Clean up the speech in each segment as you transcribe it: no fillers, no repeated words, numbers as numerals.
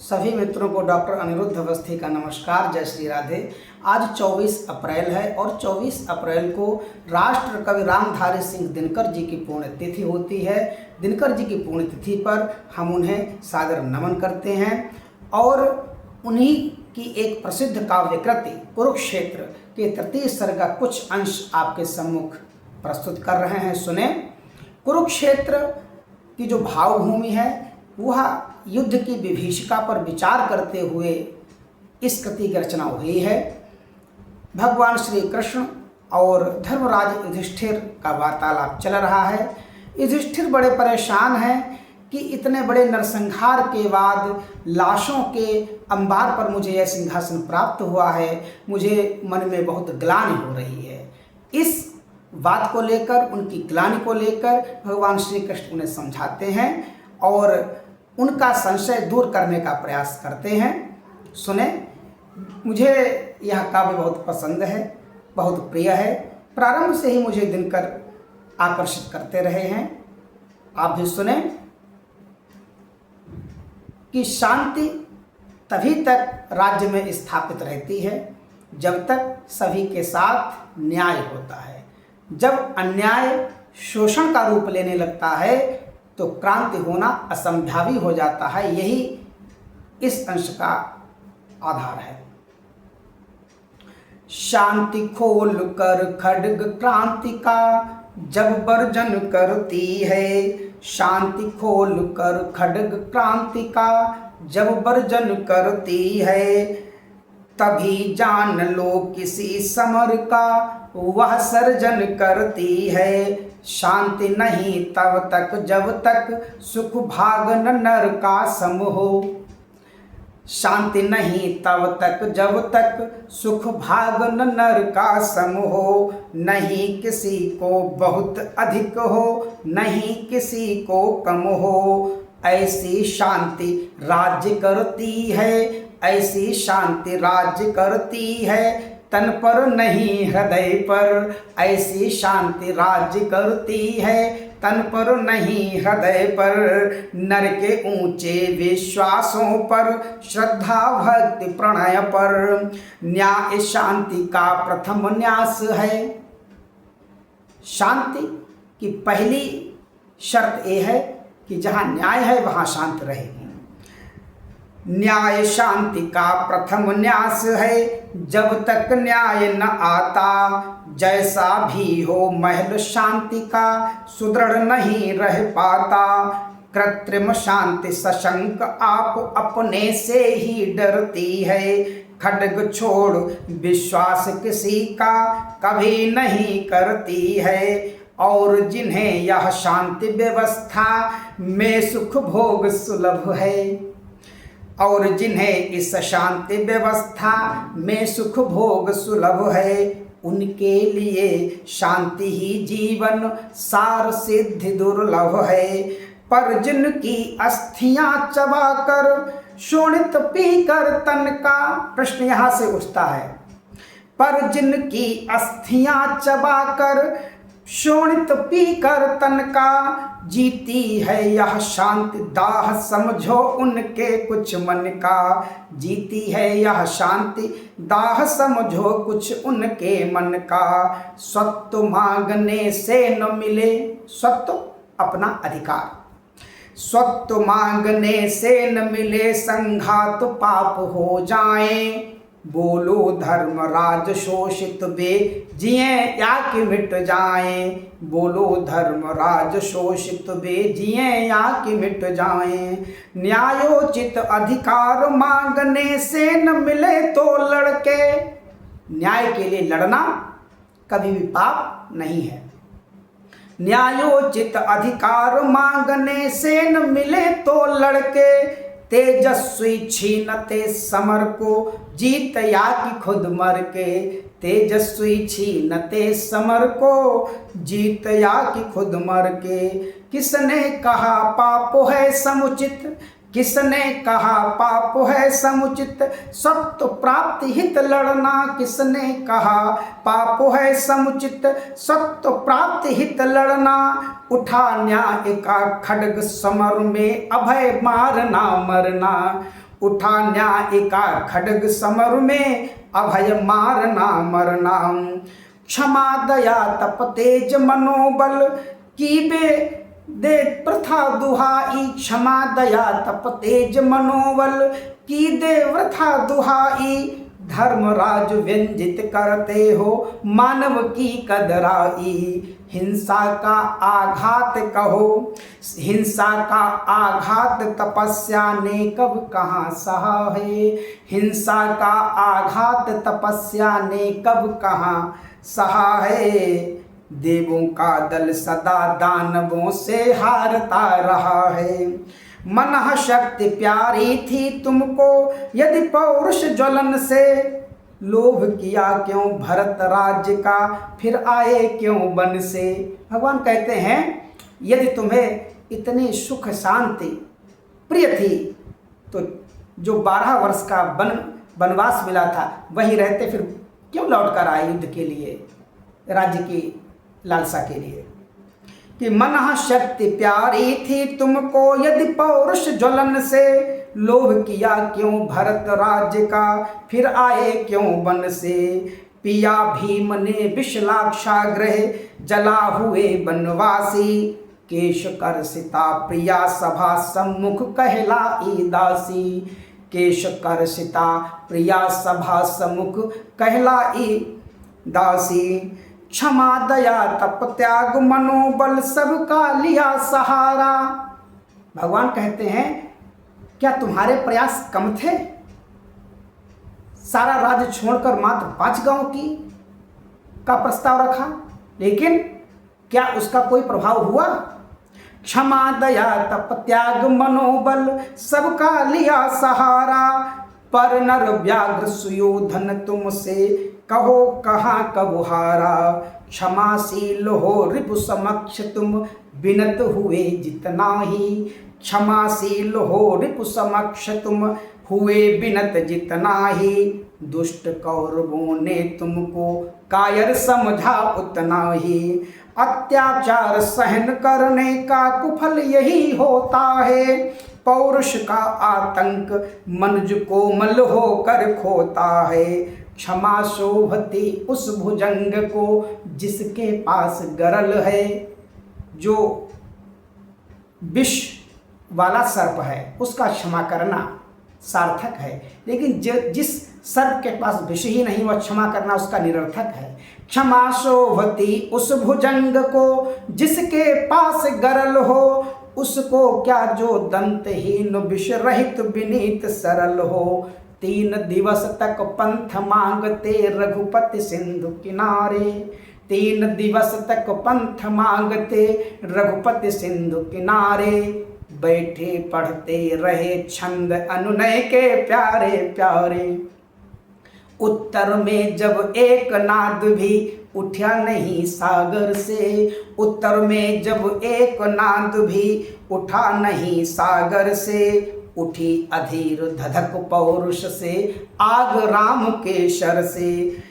सभी मित्रों को डॉक्टर अनिरुद्ध अवस्थी का नमस्कार। जय श्री राधे। आज 24 अप्रैल है और 24 अप्रैल को राष्ट्र कवि रामधारी सिंह दिनकर जी की पुण्यतिथि होती है। दिनकर जी की पुण्यतिथि पर हम उन्हें सादर नमन करते हैं और उन्हीं की एक प्रसिद्ध काव्य कृति कुरुक्षेत्र के तृतीय सर्ग का कुछ अंश आपके सम्मुख प्रस्तुत कर रहे हैं। सुने। कुरुक्षेत्र की जो भावभूमि है वह युद्ध की विभीषिका पर विचार करते हुए इस कृति की रचना हुई है। भगवान श्री कृष्ण और धर्मराज युधिष्ठिर का वार्तालाप चल रहा है। युधिष्ठिर बड़े परेशान हैं कि इतने बड़े नरसंहार के बाद लाशों के अंबार पर मुझे यह सिंहासन प्राप्त हुआ है, मुझे मन में बहुत ग्लानि हो रही है। इस बात को लेकर, उनकी ग्लानि को लेकर भगवान श्री कृष्ण उन्हें समझाते हैं और उनका संशय दूर करने का प्रयास करते हैं। सुने। मुझे यह काव्य बहुत पसंद है, बहुत प्रिय है। प्रारंभ से ही मुझे दिनकर आकर्षित करते रहे हैं। आप भी सुने कि शांति तभी तक राज्य में स्थापित रहती है जब तक सभी के साथ न्याय होता है। जब अन्याय शोषण का रूप लेने लगता है तो क्रांति होना असंभावी हो जाता है। यही इस अंश का आधार है। शांति खोल कर खड्ग क्रांति का जब वर्जन करती है। शांति खोल कर खड्ग क्रांति का जब वर्जन करती है। तभी जान लो किसी समर का वह सर्जन करती है। शांति नहीं तब तक जब तक सुख भाग न नर का सम हो। शांति नहीं तब तक जब तक सुख भाग न नर का सम हो। नहीं किसी को बहुत अधिक हो, नहीं किसी को कम हो। ऐसी शांति राज्य करती है, ऐसी शांति राज्य करती है। तन पर नहीं हृदय पर, ऐसी शांति राज्य करती है। तन पर नहीं हृदय पर। नर के ऊंचे विश्वासों पर, श्रद्धा भक्ति प्रणय पर। न्याय शांति का प्रथम न्यास है। शांति की पहली शर्त यह है कि जहाँ न्याय है वहाँ शांति रहेगी। न्याय शांति का प्रथम न्यास है। जब तक न्याय न आता जैसा भी हो महल शांति का सुदृढ़ नहीं रह पाता। कृत्रिम शांति सशंक आप अपने से ही डरती है। खड्ग छोड़ विश्वास किसी का कभी नहीं करती है। और जिन्हें यह शांति व्यवस्था में सुख भोग सुलभ है, और जिन्हें इस शांति व्यवस्था में सुख भोग सुलभ है, उनके लिए शांति ही जीवन सार सिद्धि दुर्लभ है। पर जिनकी अस्थियां चबाकर शोणित पीकर तन का, प्रश्न यहाँ से उठता है, पर जिनकी अस्थियां चबाकर शोणित पीकर तन का जीती है यह शांति दाह समझो उनके कुछ मन का। जीती है यह शांति दाह समझो कुछ उनके मन का। स्वत्व मांगने से न मिले, स्वत्व अपना अधिकार, स्वत्व मांगने से न मिले संघात पाप हो जाएं। बोलो धर्मराज शोषित वे जिए या कि मिट जाएं। बोलो धर्मराज शोषित वे जिए या कि मिट जाएं। न्यायोचित अधिकार मांगने से न मिले तो लड़के। न्याय के लिए लड़ना कभी भी पाप नहीं है। न्यायोचित अधिकार मांगने से न मिले तो लड़के। तेजस्वी छीनते समर को जीत या कि खुद मर के। तेजस्वी छीनते समर को जीत या कि खुद मर के। किसने कहा पाप है समुचित, किसने कहा पाप है समुचित। सत्व प्राप्ति हित लड़ना, किसने कहा पाप है समुचित। सत्व प्राप्ति हित लड़ना। उठा न्याय का खड्ग समर में अभय मारना मरना। उठा न्याय का खड्ग समर में, अभय मारना मरना। क्षमा दया तप तेज मनोबल, कीबे दे प्रथा दुहाई। क्षमा दया तप तेज मनोबल, की दे वृथा दुहाई। धर्मराज व्यंजित करते हो, मानव की कदराई। हिंसा का आघात कहो, हिंसा का आघात तपस्या ने कब कहाँ सहा है। हिंसा का आघात तपस्या ने कब कहाँ सहा है। देवों का दल सदा दानवों से हारता रहा है। मनः शक्ति प्यारी थी तुमको, यदि पौरुष ज्वलन से। लोभ किया क्यों भरत राज्य का, फिर आए क्यों वन से। भगवान कहते हैं यदि तुम्हें इतनी सुख शांति प्रिय थी तो जो 12 वर्ष का वनवास मिला था वहीं रहते, फिर क्यों लौट कर आए युद्ध के लिए, राज्य की लालसा के लिए। कि मनः शक्ति प्यारी थी तुमको, यदि पौरुष ज्वलन से। लोभ किया क्यों भरत राज्य का, फिर आए क्यों वन से। पिया भीम ने विषलाक्षाग्रह, जला हुए वनवासी। केश कर सीता प्रिया सभा सम्मुख कहलाई दासी। केश कर सीता प्रिया सभा सम्मुख कहलाई दासी। क्षमा दया तप त्याग मनोबल, सबका लिया सहारा। भगवान कहते हैं क्या तुम्हारे प्रयास कम थे। सारा राज्य छोड़कर मात्र 5 गांव का प्रस्ताव रखा, लेकिन क्या उसका कोई प्रभाव हुआ। क्षमा दया तप त्याग मनोबल, सबका लिया सहारा। पर नर व्याघ्र सुयोधन तुमसे, कहो कहाँ कब हारा। क्षमाशील हो रिपु समक्ष तुम, बिनत हुए जितना ही। क्षमाशील हो रिपु समक्ष तुम, हुए बिनत जितना ही। दुष्ट कौरवों ने तुमको कायर समझा उतना ही। अत्याचार सहन करने का कुफल यही होता है। पौरुष का आतंक मनुज कोमल होकर खोता है। क्षमा शोभती उस भुजंग को, जिसके पास गरल है। जो विष वाला सर्प है उसका क्षमा करना सार्थक है, लेकिन जिस सर्प के पास विष ही नहीं वह क्षमा करना उसका निरर्थक है। क्षमा शोभती उस भुजंग को, जिसके पास गरल हो। उसको क्या जो दंतहीन विष रहित विनीत सरल हो। 3 दिवस तक पंथ मांगते रघुपति सिंधु किनारे। 3 दिवस तक पंथ मांगते रघुपति सिंधु किनारे। बैठे पढ़ते रहे छंद अनुनय के प्यारे प्यारे। उत्तर में जब एक नाद भी उठा नहीं सागर से। उत्तर में जब एक नाद भी उठा नहीं सागर से। उठी अधीर धधक पौरुष से, आग राम के शर से।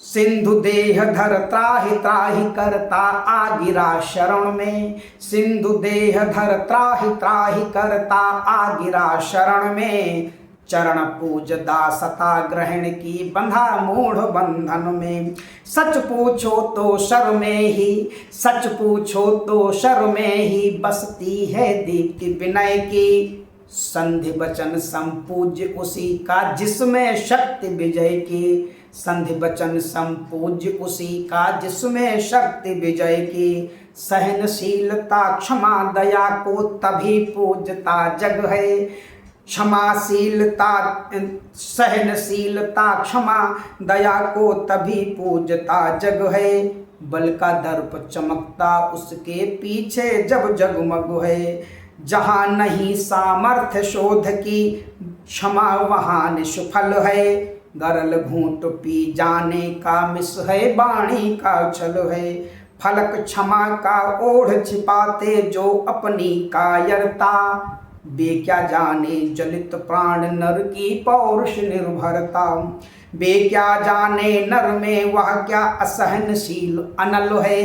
सिंधु देह धर त्राहि त्राहि करता, आ गिरा शरण में। सिंधु देह धर त्राहि त्राहि करता, आ गिरा शरण में। चरण पूज दासता ग्रहण की, बंधा मूढ़ बंधन में। सच पूछो तो शर में ही, सच पूछो तो शर में ही बसती है दीप्ति विनय की। संधि वचन संपूज्य उसी का, जिसमें शक्ति विजय की। संधि वचन संपूज्य उसी का, जिसमें शक्ति विजय की। सहनशीलता क्षमा दया को तभी पूजता जग है। क्षमाशीलता सहनशीलता क्षमा दया को तभी पूजता जग है। बल का दर्प चमकता उसके पीछे जब जगमग है। जहाँ नहीं सामर्थ्य शोध की, क्षमा वहाँ निष्फल है। गरल घूंट पी जाने का मिस है, वाणी का छल है। फलक क्षमा का ओढ़ छिपाते जो अपनी कायरता। वे क्या जाने जलित प्राण नर की पौरुष निर्भरता। वे क्या जाने नर में वह क्या असहनशील अनल है।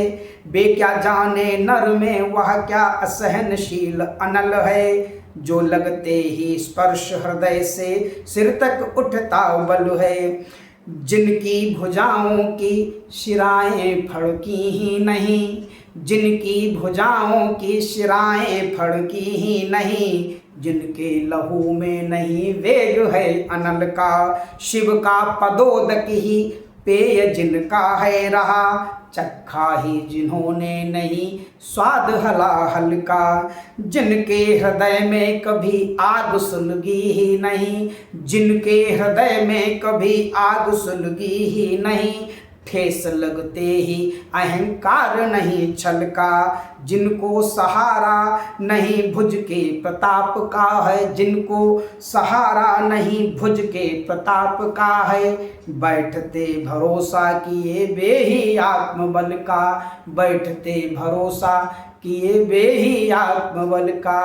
वे क्या जाने नर में वह क्या असहनशील अनल है। जो लगते ही स्पर्श हृदय से सिर तक उठता बल है। जिनकी भुजाओं की शिराएं फड़की ही नहीं, जिनकी भुजाओं की शिराएं फड़की ही नहीं, जिनके लहू में नहीं वेग है अनल का। शिव का पदोदक ही पेय जिनका है रहा, चखा ही जिन्होंने नहीं स्वाद हलाहल का। जिनके हृदय में कभी आग सुलगी ही नहीं, जिनके हृदय में कभी आग सुलगी ही नहीं, ठेस लगते ही अहंकार नहीं छलका। जिनको सहारा नहीं भुज के प्रताप का है, जिनको सहारा नहीं भुज के प्रताप का है, बैठते भरोसा किए वे ही आत्मबल का। बैठते भरोसा किए वे ही आत्मबल का।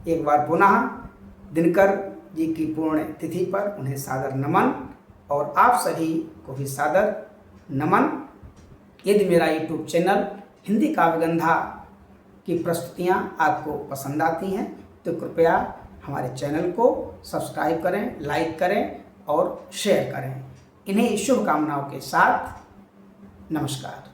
एक बार पुनः दिनकर जी की पुण्य तिथि पर उन्हें सादर नमन, और आप सभी को भी सादर नमन। यदि मेरा यूट्यूब चैनल हिंदी काव्यगंधा की प्रस्तुतियाँ आपको पसंद आती हैं तो कृपया हमारे चैनल को सब्सक्राइब करें, लाइक करें और शेयर करें। इन्हीं शुभकामनाओं के साथ नमस्कार।